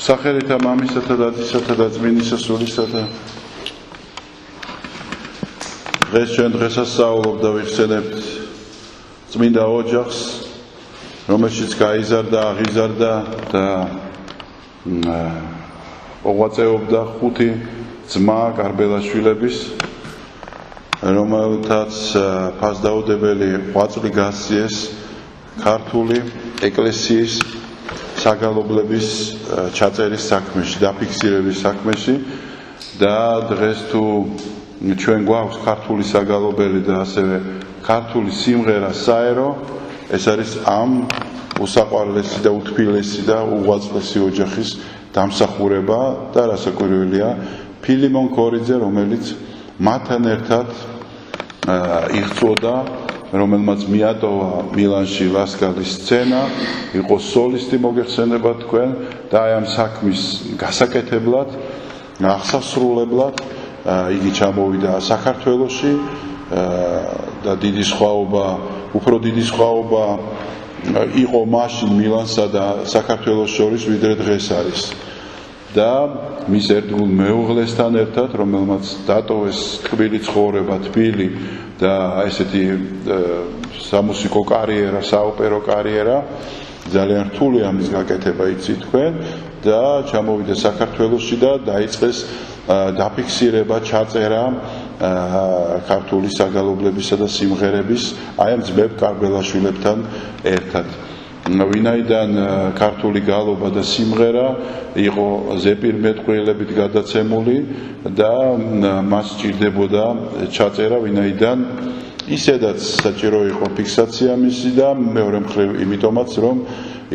სახელითა მამისათა და დისათა და წმინდისა სულისათა დღეს ჩვენ დღესასწაულობ და ვიხსენებთ წმინდა ოჯახს, რომელშიც გაიზარდა, აღიზარდა და მოღვაწეობდა 5 ძმა კარბელაშვილების, რომელთაც ფასდაუდებელი ღვაწლი გასცეს ქართული ეკლესიის საგალობლების ჩაწერის საქმეში, დაფიქსირების საქმეში და დღეს თუ ჩვენ გვაქვს ქართული საგალობელი და ასევე ქართული სიმღერა საერო, ეს არის ამ უსაყვარლესი და უთბილესი და უღვაწლესი ოჯახის დამსახურება და რასაკვირველია ფილიმონ ქორიძე, რომელიც მათთან ერთად იღწვოდა, რომელმაც მიატოვა მილანში ლასკალის სცენა, იყო სოლისტი მოგეხსენება თქვენ და აი ამ საქმის გასაკეთებლად, აღსასრულებლად იგი ჩამოვიდა საქართველოში და დიდი სხვაობა, უფრო დიდი სხვაობა იყო მაშინ მილანსა და საქართველოს შორის, ვიდრე დღეს არის. და მის ერთგულ მეუღლესთან ერთად, რომელმაც დატოვეს თბილი ცხოვრება, თბილი და ესეთი სამუსიკო კარიერა, საოპერო კარიერა, ძალიან რთულია მის გაკეთება, იცით თქვენ, და ჩამოვიდა საქართველოში და დაიწყეს დაფიქსირება, ჩაწერა ქართული საგალობლებისა და სიმღერების აი ამ ძმებ კარბელაშვილებთან ერთად. ვინაიდან ქართული გალობა და სიმღერა იყო ზეპირმეტყველებით გადაცემული და მას სჭირდებოდა ჩაწერა, ვინაიდან ისედაც საჭირო იყო ფიქსაცია მისი და მეორე მხრივ იმიტომაც, რომ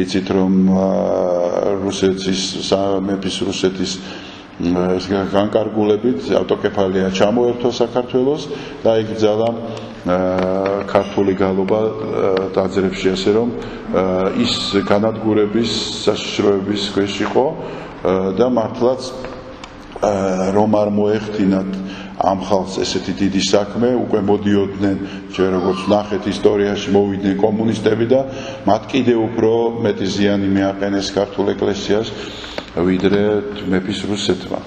იცით, რომ რუსეთის სამეფის რუსეთის განკარგულებით ავტოკეფალია ჩამოერთვა საქართველოს და იკრძალა ქართული გალობა დაძრებში, ასე რომ ის განადგურების საშიშროების ქვეშ იყო და მართლაც რომ არ მოეხდინათ ამ ხალხს ესეთი დიდი საქმე, უკვე მოდიოდნენ, ჩვენ როგორც ნახეთ ისტორიაში, მოვიდნენ კომუნისტები და მათ კიდევ უფრო მეტი ზიანი მიაყენეს ქართულ ეკლესიას, ვიდრე მეფის რუსეთმა.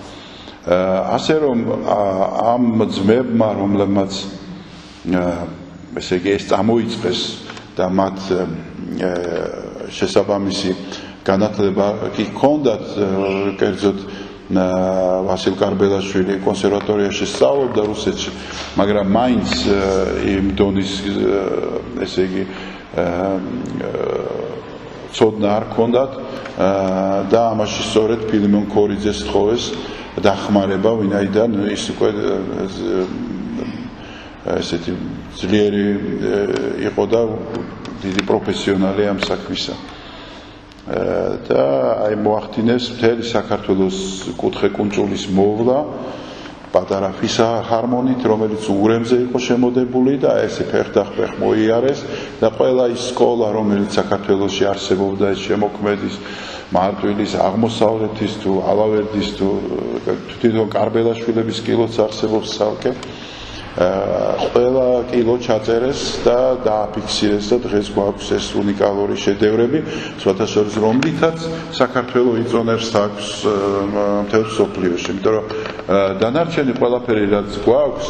ასე რომ ამ ძმებმა, რომლებმაც ესე იგი ეს წამოიწყეს და მათ შესაბამისი განათლება კი ჰქონდათ, კერძოდ ვასილ კარბელაშვილი კონსერვატორიაში სწავლობდა რუსეთში, მაგრამ მაინც იმ დონის ესე იგი ცოდნა არ ჰქონდათ და ამაში სწორედ ფილიმონ ქორიძეს თხოვეს დახმარება, ვინაიდან ის უკვე ესეთი ძლიერი იყო და დიდი პროფესიონალი ამ საქმისა. და აი მოახდინეს მთელი საქართველოს კუთხე-კუნჭულის მოვლა პატარა ფისჰარმონით, რომელიც ურემზე იყო შემოდებული და ესე ფეხდახფეხ მოიარეს და ყველა ის სკოლა, რომელიც საქართველოში არსებობდა, ეს შემოქმედის, მარტვილის, აღმოსავლეთის თუ ალავერდის თუ თვითონ კარბელაშვილების კილოც არსებობს ცალკე, ყველა კილო ჩაწერეს და დააფიქსირეს და დღეს გვაქვს ეს უნიკალური შედევრები, სხვათა შორის რომლითაც საქართველო იწონებს აქვს მთელ მსოფლიოში, იმიტომ რომ დანარჩენი ყველაფერი რაც გვაქვს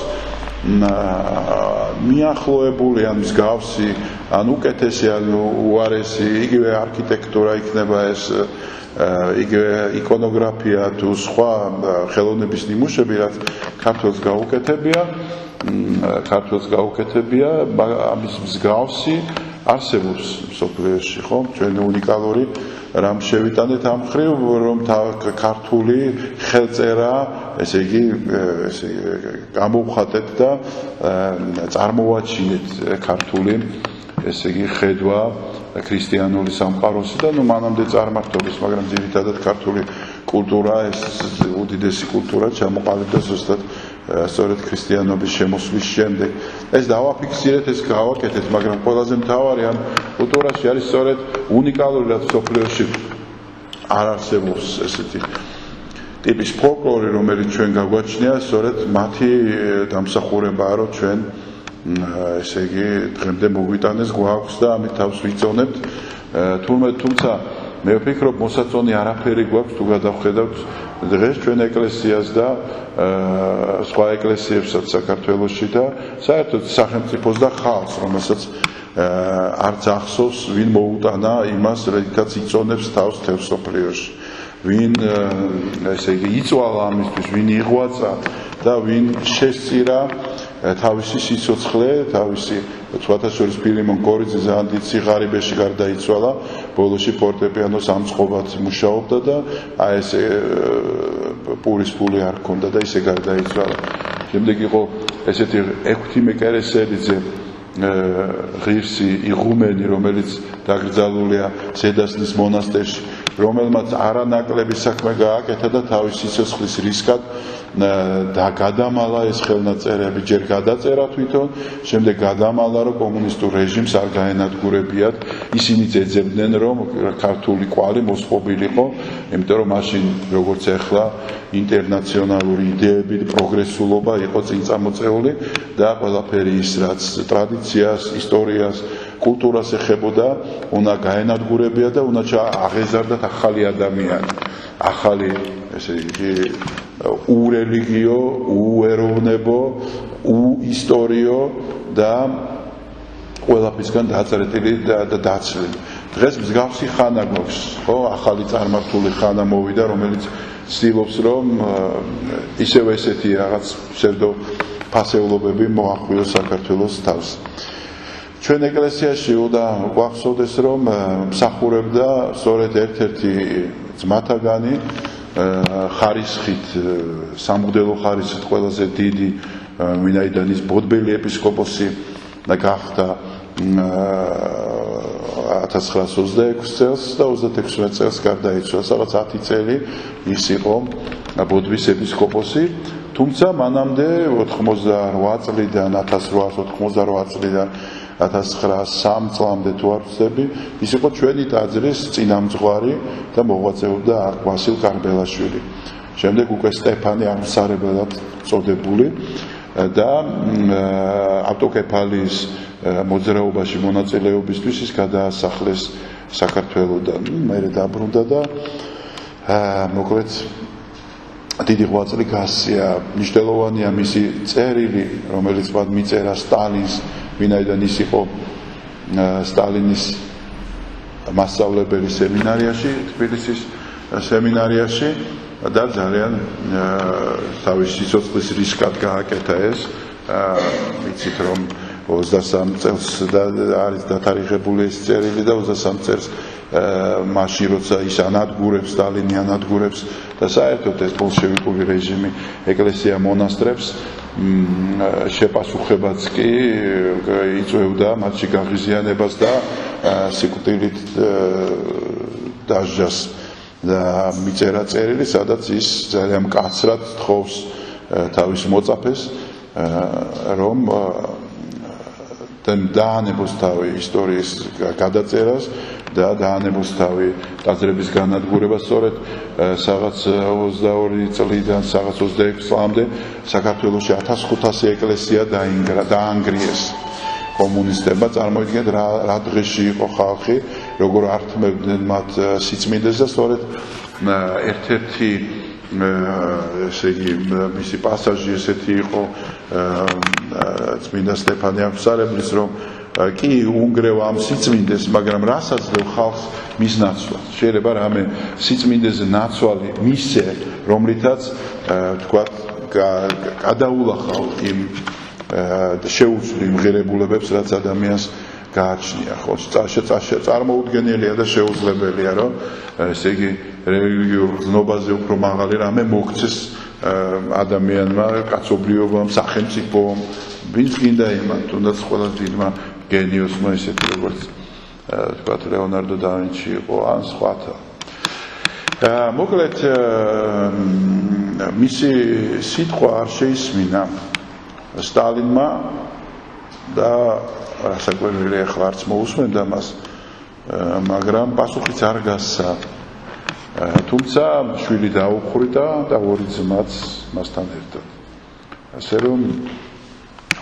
მიახლოებული ან მსგავსი, ან უკეთესი, ან უარესი, იგივე არქიტექტურა იქნება ეს, იგივე იკონოგრაფია თუ სხვა ხელოვნების ნიმუშები, რაც ქართულს გაუკეთებია, ამის მსგავსი არსებობს მსოფლიოში, ხო? ჩვენ უნიკალური რამ შევიტანეთ ამ მხრივ, რომ ქართული ხელწერა, ესე იგი, გამოვხატეთ და წარმოვაჩინეთ ქართული, ესე იგი, ხედვა ქრისტიანული სამყაროსი და მანამდე წარმართობის, მაგრამ ძირითადად ქართული კულტურა, ეს უდიდესი კულტურა ჩამოყალიბდა ზუსტად სწორედ ქრისტიანობის შემოსვლის შემდეგ. ეს დავაფიქსირეთ, ეს გავაკეთეთ, მაგრამ ყველაზე მთავარი ამ კულტურაში არის სწორედ უნიკალური, რაც მსოფლიოში არ არსებობს ესეთი ტიპის ფოლკლორი, რომელიც ჩვენ გაგვაჩნია, სწორედ მათი დამსახურებაა, რომ ჩვენ ესე იგი დღემდე მოგვიტანეს, გვაქვს და ამით თავს ვიწონებთ. თუმცა მე ვფიქრობ მოსაწონი არაფერი გვაქვს თუ გადავხედავთ დღეს ჩვენ ეკლესიას და სხვა ეკლესიებსაც საქართველოში და საერთოდ სახელმწიფოს და ხალხს, რომელსაც არც ახსოვს, ვინ მოუტანა იმას, რითაც იწონებს თავს თელ სოფლიოში. ვინ ესე იგი იწვალა ამისთვის, ვინ იღვაწა და ვინ შესწირა თავისი სიცოცხლე, თავისი 1800 ფილიმონ კორიძე ძალიან დიდ სიღარიბეში გარდაიცვალა, ბოლოში ფორტეპიანოს ამწყობად მუშაობდა და აი ესე პურის ფული არ ჰქონდა და ისე გარდაიცვალა. შემდეგ იყო ესეთი ექვთიმე კერესელიძე ღირსი იღუმენი, რომელიც დაკრძალულია ზედასნის მონასტერში, რომელმაც არანაკლები საქმე გააკეთა და თავის სიცოცხლის რისკად გადამალა ეს ხელნაწერები, ჯერ გადაწერა თვითონ, შემდეგ გადამალა, რომ კომუნისტურ რეჟიმს არ გაენადგურებიათ. ისინი ეძებდნენ, რომ ქართული კვალი მოსწყობილიყო, იმიტომ რომ მაშინ როგორც ახლა ინტერნაციონალური იდეები, პროგრესულობა იყო წინ წამოწეული და ყველაფერი ის, რაც ტრადიციას, ისტორიას, კულტურას ეხებოდა, უნდა გაენადგურებია და უნდა აღეზარდათ ახალი ადამიანი, ახალი ესე იგი ურელიგიო, უეროვნებო, უისტორიო და ყველაფრისგან დააწერეტილი და დაცლილი. დღეს მსგავსი ხანა გვაქვს, ხო, ახალი წარმართული ხანა მოვიდა, რომელიც ცდილობს, რომ ისევ ესეთი რაღაც ფსევდო ფასეულობები მოახვილოს საქართველოს თავს. ჩვენ ეკლესიაში უნდა გვახსოვდეს, რომ მსახურებდა სწორედ ერთ-ერთი ძმათაგანი ხარისხით, სამღვდელო ხარისხით ყველაზე დიდი, ვინაიდან ის ბოდბელი ეპისკოპოსი გახდა 1926 წელს და 36 წელს გარდაიცვალა, სადაც 10 წელი ის იყო ბოდბის ეპისკოპოსი, თუმცა მანამდე 88 წლიდან 1888 წლიდან 1903 წლამდე თუ არ ვცდები, ის იყო ჩვენი ტაძრის წინამძღვარი და მოღვაწეობდა ვასილ კარბელაშვილი. შემდეგ უკვე სტეფანი აღმსარებლად წოდებული და ავტოკეფალიის მოძრაობაში მონაწილეობისთვის ის გადაასახლეს საქართველოდან. მერე დაბრუნდა და მოკლედ დიდი ღვაწლი გასცია. მნიშვნელოვანია მისი წერილი, რომელიც მათ მიწერა სტალინს, ვინაიდან ის იყო სტალინის მასწავლებელი სემინარიაში, თბილისის სემინარიაში და ძალიან თავის სიცოცხლის რისკად გააკეთა ეს. ვიცით რომ 23 წელს არის დათარიღებული ეს წერილი და 23 წელს მაშინ როცა ის ანადგურებს, სტალინი ანადგურებს და საერთოდ ეს ბოლშევიკური რეჟიმი ეკლესია მონასტრებს შეპასუხებაც კი იწვევდა მათში გაღიზიანებას და სიკვდილით დასჯას და მიწერა წერილი, სადაც ის ძალიან მკაცრად თხოვს თავის მოწაფეს, რომ დაანებოს თავი ისტორიის გადაწერას და დაანებოს თავი ტაძრების განადგურებას. სწორედ რაღაც 22 წლიდან რაღაც 26 წლამდე საქართველოში 1500 ეკლესია დაანგრიეს კომუნისტებმა. წარმოიდგინეთ რა დღეში იყო ხალხი, როგორ ართმევდნენ მათ სიწმინდეს და სწორედ ერთ-ერთი ესე იგი მისი პასაჟი ესეთი იყო წმინდა სტეფანე აღმსარებლის, რომ კი უნგრევ ამ სიწმინდეს, მაგრამ რასაც დევ ხალხს მის ნაცვლად. შეიძლება რამე სიწმინდეზე ნაცვალი მისცე, რომლითაც თქვა გადაულახავ იმ შეუცვლი მღერებულებებს, რაც ადამიანს გააჩნია, ხო, წარმოუდგენელია და შეუძლებელია, რომ ესე იგი რელიგიურ გზნობაზე უფრო მაღალი რამე მოგცეს ადამიანმა, კაცობრიობამ, სახელმწიფომ, ვინც გინდა იმან, თუნდაც ყველა დიდმა გენიოსმა, ისეთი როგორც თქვათ ლეონარდო და ვინჩი იყო, ან სხვათა. მოკლედ მისი სიტყვა არ შეისმინა სტალინმა და რასაკვირველია, ახლა არც მოусმენდა მას, მაგრამ პასუხიც არ გასცა. თუმცა შვილი დაუხრიტა და ორი ძმაც მასთან ერთად. ასე რომ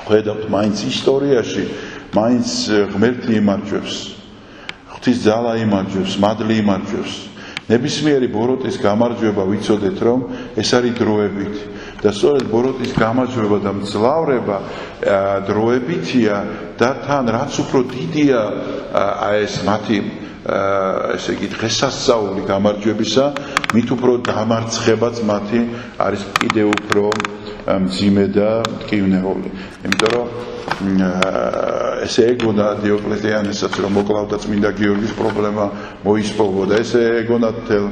ხედავთ, მაინც ისტორიაში მაინც ღმერთი იმარჯვებს. ღვთის ძალა იმარჯვებს, მადლი იმარჯვებს. ნებისმიერი ბოროტის გამარჯვება ვიცოდეთ, რომ ეს არის დროებით. და სწორედ ბოროტის გამარჯვება და მძლავრება დროებითია და თან რაც უფრო დიდია ეს მათი ესე იგი დღესასწაული გამარჯვებისა, მით უფრო დამარცხებაც მათი არის კიდევ უფრო მძიმე და მტკივნეული. იმიტომ რომ ესე ეგონა დიოკლეტიანისაც რომ მოკლავდა წმინდა გიორგის პრობლემა მოისპოვოდა, ესე ეგონა თელ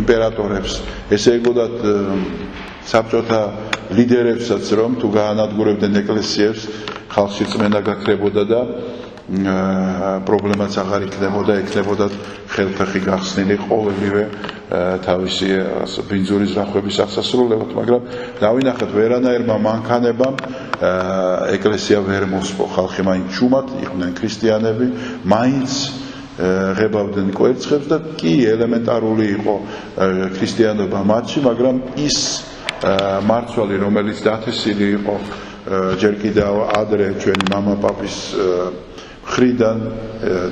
იმპერატორებს, ესე ეგონათ საბჭოთა ლიდერებსაც რომ თუ გაანადგურებდნენ ეკლესიებს, ხალხში წმენა გაქრებოდა და პრობლემაც აღარ იქნებოდა, ექნებოდა ხელფეხი გახსნილი ყოველივე თავისი ბინძურის რახვების აღსასრულებლად, მაგრამ დავინახეთ ვერანაირმა მანქანებამ ეკლესია ვერ მოსპო, ხალხი მაინც ჩუმად იყვნენ ქრისტიანები, მაინც ღებავდნენ კვერცხებს და კი ელემენტარული იყო ქრისტიანობა მათში, მაგრამ ის მარცვალი, რომელიც დათესილი იყო ჯერ კიდევ ადრე ჩვენი მამა პაპის მხრიდან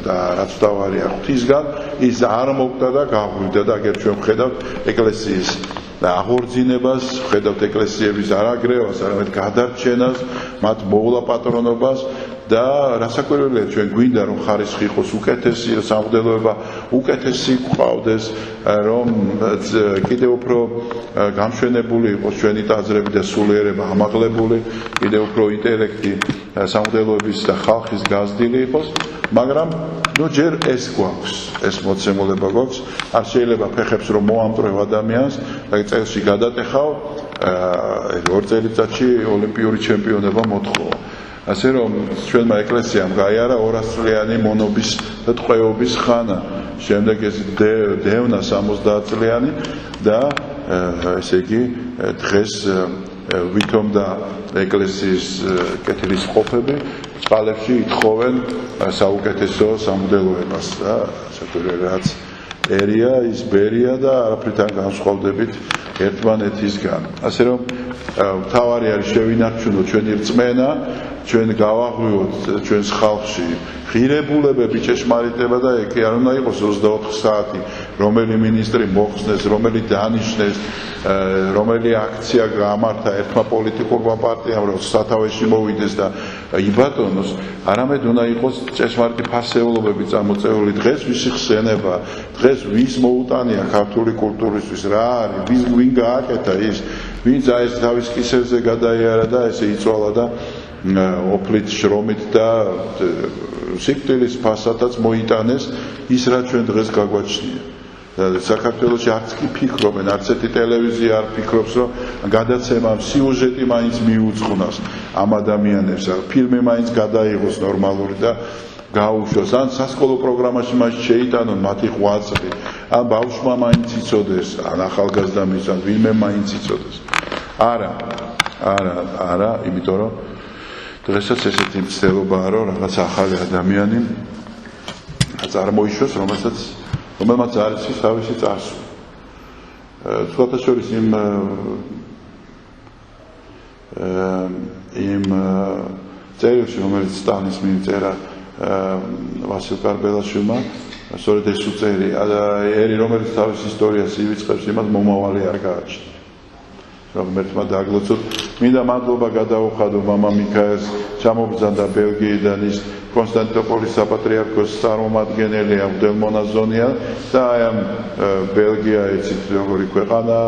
და რაც თავარია ღვთისგან, ის არ მოკვდა და გაღვივდა და აგერ ჩვენ ვხედავთ ეკლესიის აღორძინებას, ვხედავთ ეკლესიების არაგრევას, არამედ გადარჩენას, მათ მოვლა პატრონობას და რასაკვირველია ჩვენ გვინდა რომ ხარისხი იყოს უკეთესი, სამღვდელოება უკეთესი გყავდეს, რომ კიდევ უფრო გამშვენებული იყოს ჩვენი ტაძრები და სულიერება ამაღლებული, კიდევ უფრო ინტელექტი სამღვდელოების და ხალხის გაზრდილი იყოს, მაგრამ ჯერ ეს გვაქვს, ეს მოცემულობა გვაქვს, არ შეიძლება ფეხებს რომ მოამტვრევ ადამიანს და წელში გადატეხავ 2 წელიწადში ოლიმპიური ჩემპიონობა მოთხოვა. ასე რომ ჩვენმა ეკლესიამ გაიარა 200 წლიანი მონობის და ტყვეობის ხანა, შემდეგ ეს დევნა 70 წლიანი და ესე იგი დღეს ვითომდა ეკლესიის კეთილის ყოფები წყალებში ითხოვენ საუკეთესო სამღვდელოებას და საკვირველად ერია ის ბერია და არაფრიდან განსხვავდებით ერთმანეთისგან. ასე რომ მთავარი არის შევინარჩუნოთ ჩვენი რწმენა, ჩვენ გავაღვივოთ ჩვენს ხალხში ღირებულებები, ჭეშმარიტება და ეგ არ უნდა იყოს 24 საათი, რომელი მინისტრი მოხსნეს, რომელი დანიშნეს, რომელი აქცია გამართა ერთმა პოლიტიკურმა პარტიამ, რომ სათავეში მოვიდეს და იბატონოს, არამედ უნდა იყოს ჭეშმარიტი ფასეულობები წამოწეული, დღეს ვისი ხსენება, დღეს ვის მოუტანია ქართული კულტურისთვის, რა არის, ვინ გააკეთა ის, ვინც ეს თავის კისერზე გადაიარა და ესე იწვალა და ოფლით შრომით და სიკვდილის ფასადაც მოიტანეს ის რა ჩვენ დღეს გაგვაჩნია. საქართველოში არც კი ფიქრობენ, არც ერთი ტელევიზია არ ფიქრობს, რომ გადაცემამ სიუჟეტი მაინც მიუძღვნას ამ ადამიანებს, ფილმი მაინც გადაიღოს ნორმალური და გაუშვოს, ან სასკოლო პროგრამაში მას შეიტანონ მათი ღვაწლი, ან ბავშვმა მაინც იცოდეს, ან ახალგაზრდამ იცოდეს, ვინმე მაინც იცოდეს. არა, იმიტომ რომ დღესაც ესეთი მცდელობაა, რომ რაღაც ახალი ადამიანი წარმოიშვეს, რომელმაც არის ის თავისი წარსული. სხვათა შორის იმ წერილში, რომელიც სტალინის მიწერა ვასილ კარბელაშვილმა, სწორედ ეს უწერია, ერი, რომელიც თავის ისტორიას ივიწყებს, იმას მომავალი არ გააჩნია. ღმერთმა დააგლოცოთ. მინდა მადლობა გადაუხადო მამა მიქაელს, ჩამობრძანდა ბელგიიდან ის კონსტანტინოპოლის საპატრიარქოს წარმომადგენელი მღვდელმონაზონია და აი ამ ბელგია იცით როგორი ქვეყანა,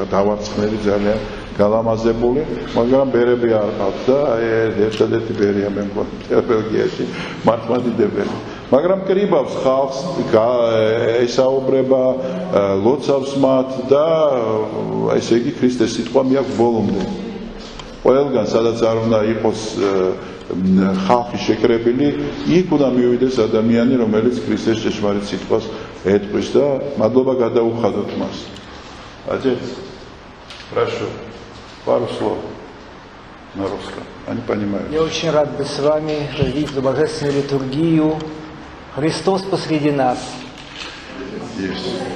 დავარცხნელი ძალიან გალამაზებული, მაგრამ ბერები არ ყავთ და ერთადერთი ბერია მე მგონი ბელგიაში მართლმადიდებელი. მაგრამ კრიბავს ხალხს, ესაუბრება, ლოცავს მათ და ესე იგი ქრისტეს სიტყვა მიაქვს ბოლომდე. ყველგან სადაც არ უნდა იყოს ხალხი შეკრებილი, იქ უნდა მივიდეს ადამიანი, რომელიც ქრისტეს ჭეშმარიტ სიტყვას ეტყვის და მადლობა გადაუხადოთ მას. Отец, прошу, пару слов на русском. Они понимают. Я очень рад быть с вами, видеть божественную литургию. Христос посреди нас. Есть.